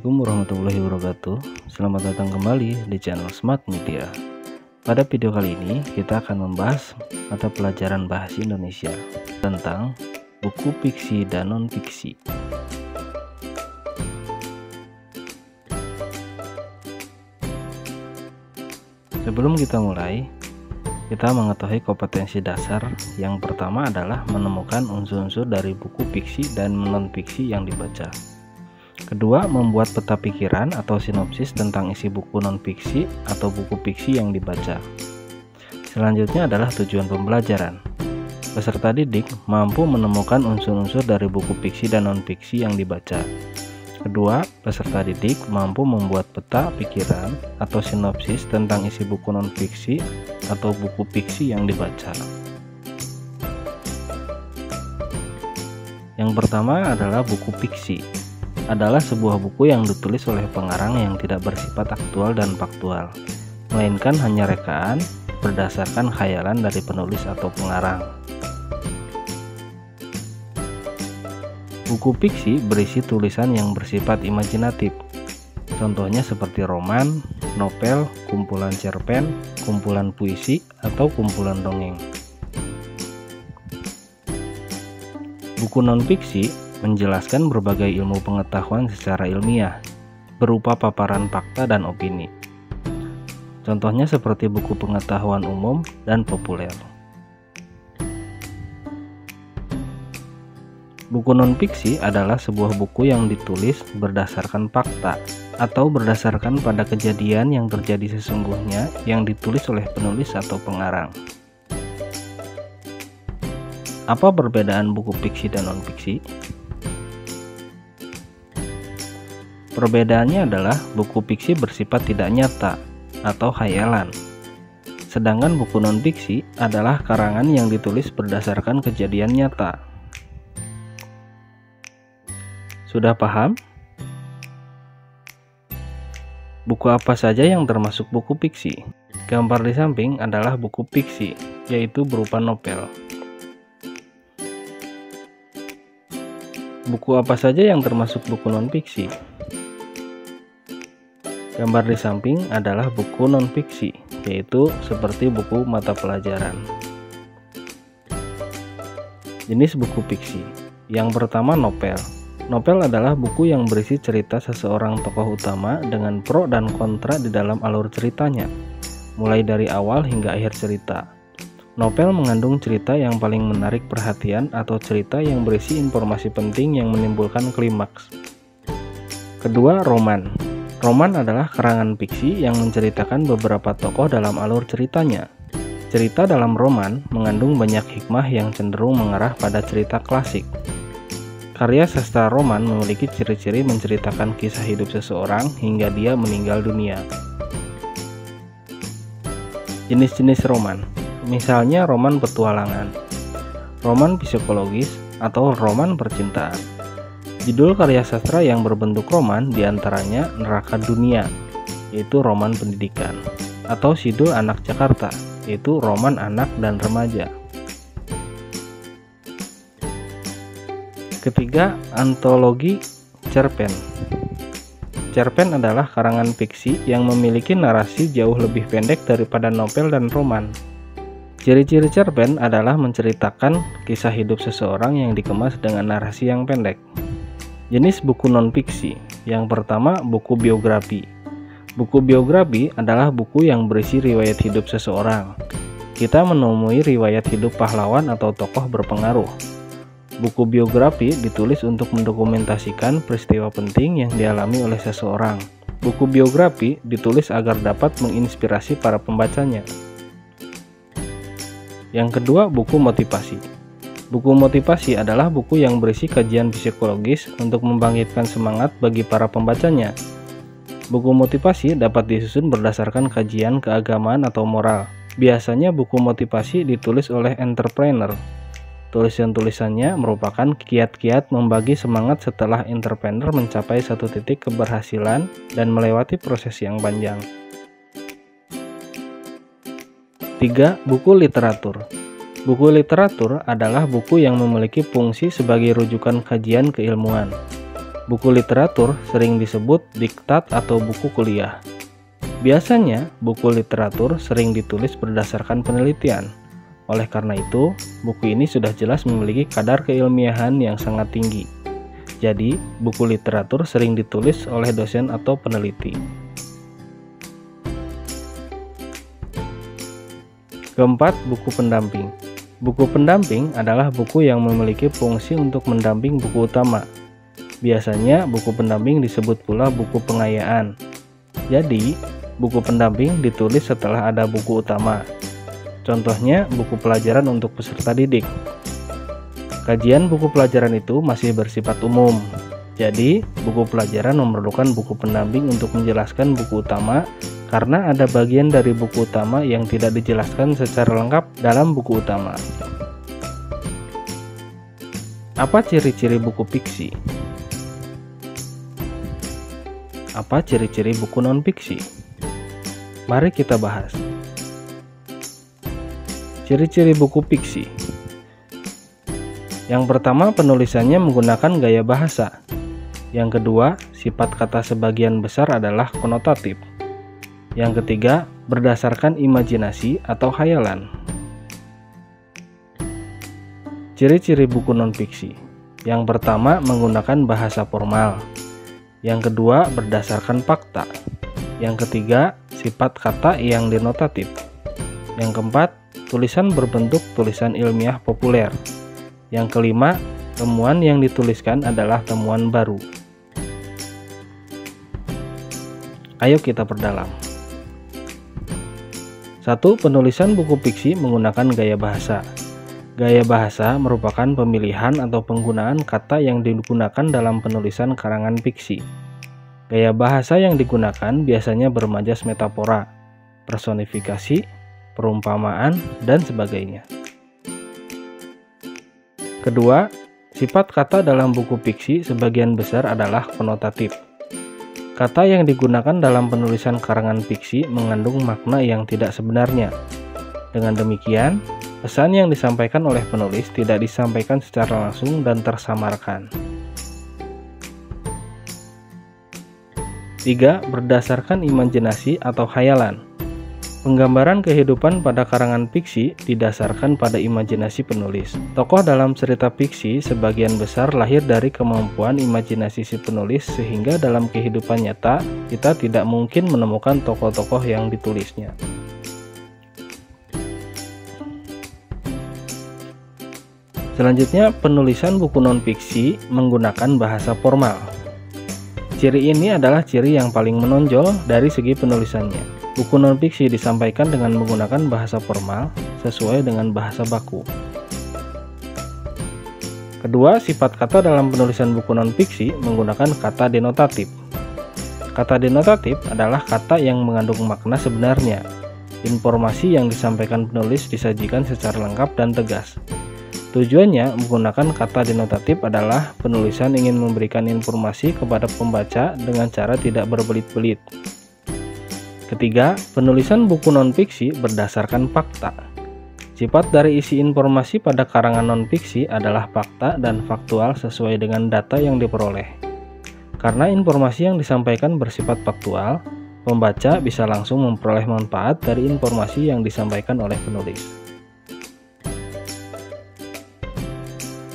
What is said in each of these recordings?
Assalamualaikum warahmatullahi wabarakatuh. Selamat datang kembali di channel Smart Media. Pada video kali ini kita akan membahas mata pelajaran bahasa Indonesia tentang buku fiksi dan non-fiksi. Sebelum kita mulai, kita mengetahui kompetensi dasar. Yang pertama adalah menemukan unsur-unsur dari buku fiksi dan non-fiksi yang dibaca. Kedua, membuat peta pikiran atau sinopsis tentang isi buku non-fiksi atau buku fiksi yang dibaca. Selanjutnya adalah tujuan pembelajaran. Peserta didik mampu menemukan unsur-unsur dari buku fiksi dan non-fiksi yang dibaca. Kedua, peserta didik mampu membuat peta pikiran atau sinopsis tentang isi buku non-fiksi atau buku fiksi yang dibaca. Yang pertama adalah buku fiksi. Adalah sebuah buku yang ditulis oleh pengarang yang tidak bersifat aktual dan faktual, melainkan hanya rekaan berdasarkan khayalan dari penulis atau pengarang. Buku fiksi berisi tulisan yang bersifat imajinatif, contohnya seperti roman, novel, kumpulan cerpen, kumpulan puisi, atau kumpulan dongeng. Buku non-fiksi menjelaskan berbagai ilmu pengetahuan secara ilmiah, berupa paparan fakta dan opini. Contohnya seperti buku pengetahuan umum dan populer. Buku non-fiksi adalah sebuah buku yang ditulis berdasarkan fakta atau berdasarkan pada kejadian yang terjadi sesungguhnya yang ditulis oleh penulis atau pengarang. Apa perbedaan buku fiksi dan non-fiksi? Perbedaannya adalah buku fiksi bersifat tidak nyata atau khayalan, sedangkan buku non-fiksi adalah karangan yang ditulis berdasarkan kejadian nyata. Sudah paham? Buku apa saja yang termasuk buku fiksi? Gambar di samping adalah buku fiksi, yaitu berupa novel. Buku apa saja yang termasuk buku non-fiksi? Gambar di samping adalah buku non-fiksi, yaitu seperti buku mata pelajaran. Jenis buku fiksi. Yang pertama, novel. Novel adalah buku yang berisi cerita seseorang tokoh utama dengan pro dan kontra di dalam alur ceritanya, mulai dari awal hingga akhir cerita. Novel mengandung cerita yang paling menarik perhatian atau cerita yang berisi informasi penting yang menimbulkan klimaks. Kedua, roman. Roman adalah karangan fiksi yang menceritakan beberapa tokoh dalam alur ceritanya. Cerita dalam roman mengandung banyak hikmah yang cenderung mengarah pada cerita klasik. Karya sastra roman memiliki ciri-ciri menceritakan kisah hidup seseorang hingga dia meninggal dunia. Jenis-jenis roman. Misalnya roman petualangan, roman psikologis, atau roman percintaan. Judul karya sastra yang berbentuk roman diantaranya Neraka Dunia, yaitu roman pendidikan, atau Sidul Anak Jakarta, yaitu roman anak dan remaja. Ketiga, antologi cerpen. Cerpen adalah karangan fiksi yang memiliki narasi jauh lebih pendek daripada novel dan roman. Ciri-ciri cerpen adalah menceritakan kisah hidup seseorang yang dikemas dengan narasi yang pendek. Jenis buku non-fiksi. Yang pertama, buku biografi. Buku biografi adalah buku yang berisi riwayat hidup seseorang. Kita menemui riwayat hidup pahlawan atau tokoh berpengaruh. Buku biografi ditulis untuk mendokumentasikan peristiwa penting yang dialami oleh seseorang. Buku biografi ditulis agar dapat menginspirasi para pembacanya. Yang kedua, buku motivasi. Buku motivasi adalah buku yang berisi kajian psikologis untuk membangkitkan semangat bagi para pembacanya. Buku motivasi dapat disusun berdasarkan kajian keagamaan atau moral. Biasanya buku motivasi ditulis oleh entrepreneur. Tulisan-tulisannya merupakan kiat-kiat membagi semangat setelah entrepreneur mencapai satu titik keberhasilan dan melewati proses yang panjang. 3. Buku literatur. Buku literatur adalah buku yang memiliki fungsi sebagai rujukan kajian keilmuan. Buku literatur sering disebut diktat atau buku kuliah. Biasanya, buku literatur sering ditulis berdasarkan penelitian. Oleh karena itu, buku ini sudah jelas memiliki kadar keilmiahan yang sangat tinggi. Jadi, buku literatur sering ditulis oleh dosen atau peneliti. Keempat, buku pendamping. Buku pendamping adalah buku yang memiliki fungsi untuk mendamping buku utama. Biasanya, buku pendamping disebut pula buku pengayaan. Jadi, buku pendamping ditulis setelah ada buku utama. Contohnya, buku pelajaran untuk peserta didik. Kajian buku pelajaran itu masih bersifat umum. Jadi, buku pelajaran memerlukan buku pendamping untuk menjelaskan buku utama karena ada bagian dari buku utama yang tidak dijelaskan secara lengkap dalam buku utama. Apa ciri-ciri buku fiksi? Apa ciri-ciri buku non-fiksi? Mari kita bahas. Ciri-ciri buku fiksi. Yang pertama, penulisannya menggunakan gaya bahasa. Yang kedua, sifat kata sebagian besar adalah konotatif. Yang ketiga, berdasarkan imajinasi atau khayalan. Ciri-ciri buku non-fiksi. Yang pertama, menggunakan bahasa formal. Yang kedua, berdasarkan fakta. Yang ketiga, sifat kata yang denotatif. Yang keempat, tulisan berbentuk tulisan ilmiah populer. Yang kelima, temuan yang dituliskan adalah temuan baru. Ayo kita perdalam. 1. Penulisan buku fiksi menggunakan gaya bahasa. Gaya bahasa merupakan pemilihan atau penggunaan kata yang digunakan dalam penulisan karangan fiksi. Gaya bahasa yang digunakan biasanya bermajas metafora, personifikasi, perumpamaan, dan sebagainya. Kedua, sifat kata dalam buku fiksi sebagian besar adalah konotatif. Kata yang digunakan dalam penulisan karangan fiksi mengandung makna yang tidak sebenarnya. Dengan demikian, pesan yang disampaikan oleh penulis tidak disampaikan secara langsung dan tersamarkan. 3. Berdasarkan imajinasi atau khayalan. Penggambaran kehidupan pada karangan fiksi didasarkan pada imajinasi penulis. Tokoh dalam cerita fiksi sebagian besar lahir dari kemampuan imajinasi si penulis, sehingga dalam kehidupan nyata kita tidak mungkin menemukan tokoh-tokoh yang ditulisnya. Selanjutnya, penulisan buku non-fiksi menggunakan bahasa formal. Ciri ini adalah ciri yang paling menonjol dari segi penulisannya. Buku non-fiksi disampaikan dengan menggunakan bahasa formal sesuai dengan bahasa baku. Kedua, sifat kata dalam penulisan buku non-fiksi menggunakan kata denotatif. Kata denotatif adalah kata yang mengandung makna sebenarnya. Informasi yang disampaikan penulis disajikan secara lengkap dan tegas. Tujuannya menggunakan kata denotatif adalah penulisan ingin memberikan informasi kepada pembaca dengan cara tidak berbelit-belit. Ketiga, penulisan buku non-fiksi berdasarkan fakta. Sifat dari isi informasi pada karangan non-fiksi adalah fakta dan faktual sesuai dengan data yang diperoleh. Karena informasi yang disampaikan bersifat faktual, pembaca bisa langsung memperoleh manfaat dari informasi yang disampaikan oleh penulis.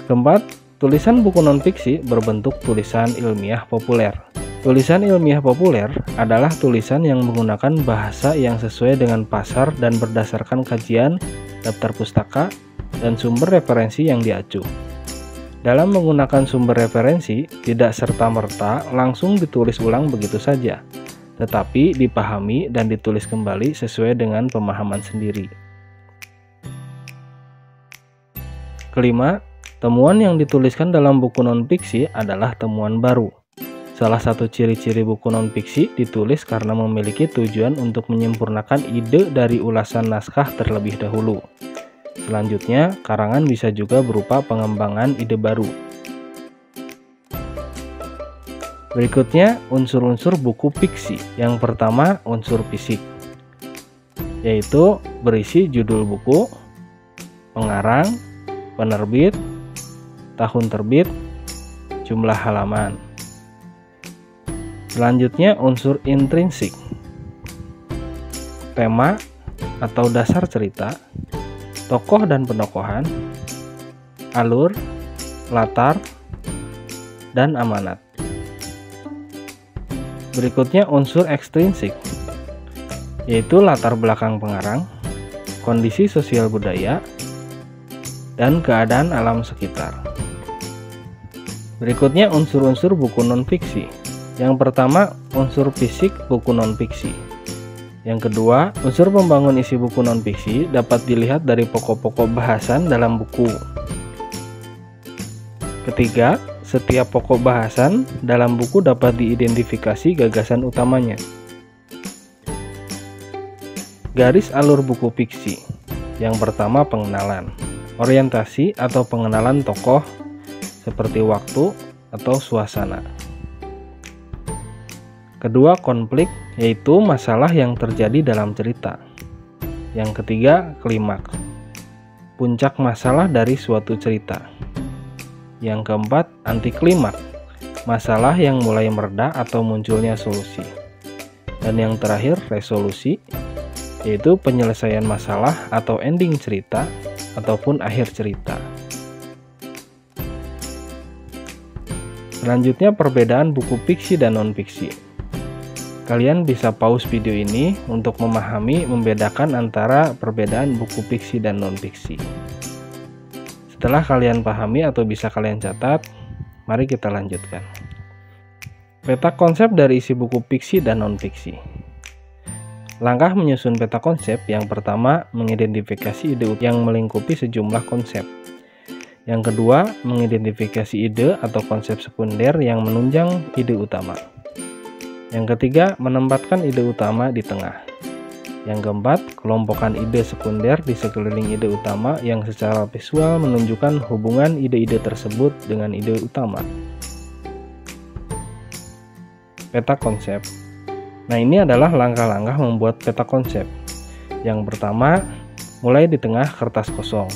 Keempat, tulisan buku non-fiksi berbentuk tulisan ilmiah populer. Tulisan ilmiah populer adalah tulisan yang menggunakan bahasa yang sesuai dengan pasar dan berdasarkan kajian, daftar pustaka, dan sumber referensi yang diacu. Dalam menggunakan sumber referensi, tidak serta-merta langsung ditulis ulang begitu saja, tetapi dipahami dan ditulis kembali sesuai dengan pemahaman sendiri. Kelima, temuan yang dituliskan dalam buku non-fiksi adalah temuan baru. Salah satu ciri-ciri buku non-fiksi ditulis karena memiliki tujuan untuk menyempurnakan ide dari ulasan naskah terlebih dahulu. Selanjutnya, karangan bisa juga berupa pengembangan ide baru. Berikutnya, unsur-unsur buku fiksi. Yang pertama, unsur fisik, yaitu berisi judul buku, pengarang, penerbit, tahun terbit, jumlah halaman. Selanjutnya unsur intrinsik. Tema atau dasar cerita, tokoh dan penokohan, alur, latar, dan amanat. Berikutnya unsur ekstrinsik, yaitu latar belakang pengarang, kondisi sosial budaya, dan keadaan alam sekitar. Berikutnya unsur-unsur buku non-fiksi. Yang pertama, unsur fisik buku non-fiksi. Yang kedua, unsur pembangun isi buku non-fiksi dapat dilihat dari pokok-pokok bahasan dalam buku. Ketiga, setiap pokok bahasan dalam buku dapat diidentifikasi gagasan utamanya. Garis alur buku fiksi. Yang pertama, pengenalan, orientasi atau pengenalan tokoh seperti waktu atau suasana. Kedua, konflik, yaitu masalah yang terjadi dalam cerita. Yang ketiga, klimaks, puncak masalah dari suatu cerita. Yang keempat, anti klimaks, masalah yang mulai mereda atau munculnya solusi. Dan yang terakhir, resolusi, yaitu penyelesaian masalah atau ending cerita ataupun akhir cerita. Selanjutnya, perbedaan buku fiksi dan non-fiksi. Kalian bisa pause video ini untuk membedakan antara perbedaan buku fiksi dan non-fiksi. Setelah kalian pahami atau bisa kalian catat, mari kita lanjutkan. Peta konsep dari isi buku fiksi dan non-fiksi. Langkah menyusun peta konsep. Yang pertama, mengidentifikasi ide yang melingkupi sejumlah konsep. Yang kedua, mengidentifikasi ide atau konsep sekunder yang menunjang ide utama. Yang ketiga, menempatkan ide utama di tengah. Yang keempat, kelompokkan ide sekunder di sekeliling ide utama yang secara visual menunjukkan hubungan ide-ide tersebut dengan ide utama. Peta konsep. Nah, ini adalah langkah-langkah membuat peta konsep. Yang pertama, mulai di tengah kertas kosong.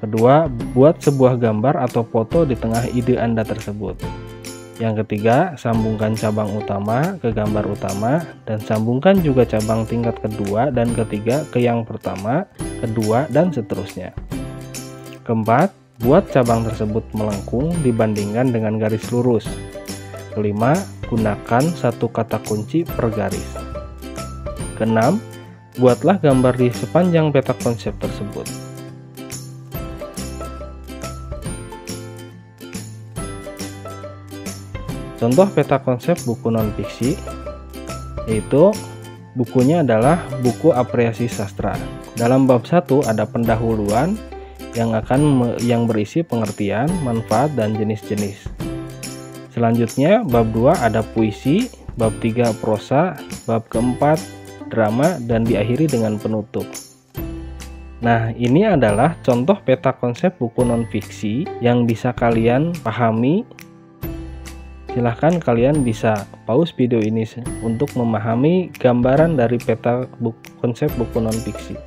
Kedua, buat sebuah gambar atau foto di tengah ide Anda tersebut. Yang ketiga, sambungkan cabang utama ke gambar utama dan sambungkan juga cabang tingkat kedua dan ketiga ke yang pertama, kedua, dan seterusnya. Keempat, buat cabang tersebut melengkung dibandingkan dengan garis lurus. Kelima, gunakan satu kata kunci per garis. Keenam, buatlah gambar di sepanjang peta konsep tersebut. Contoh peta konsep buku non-fiksi, yaitu bukunya adalah buku apresiasi sastra. Dalam bab 1 ada pendahuluan yang berisi pengertian, manfaat, dan jenis-jenis. Selanjutnya bab 2 ada puisi, bab 3 prosa, bab keempat drama, dan diakhiri dengan penutup. Nah, ini adalah contoh peta konsep buku non-fiksi yang bisa kalian pahami. Silahkan kalian bisa pause video ini untuk memahami gambaran dari peta konsep buku non-fiksi.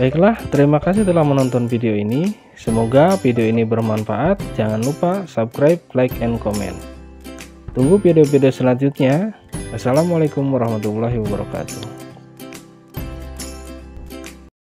Baiklah, terima kasih telah menonton video ini. Semoga video ini bermanfaat. Jangan lupa subscribe, like, and comment. Tunggu video-video selanjutnya. Assalamualaikum warahmatullahi wabarakatuh.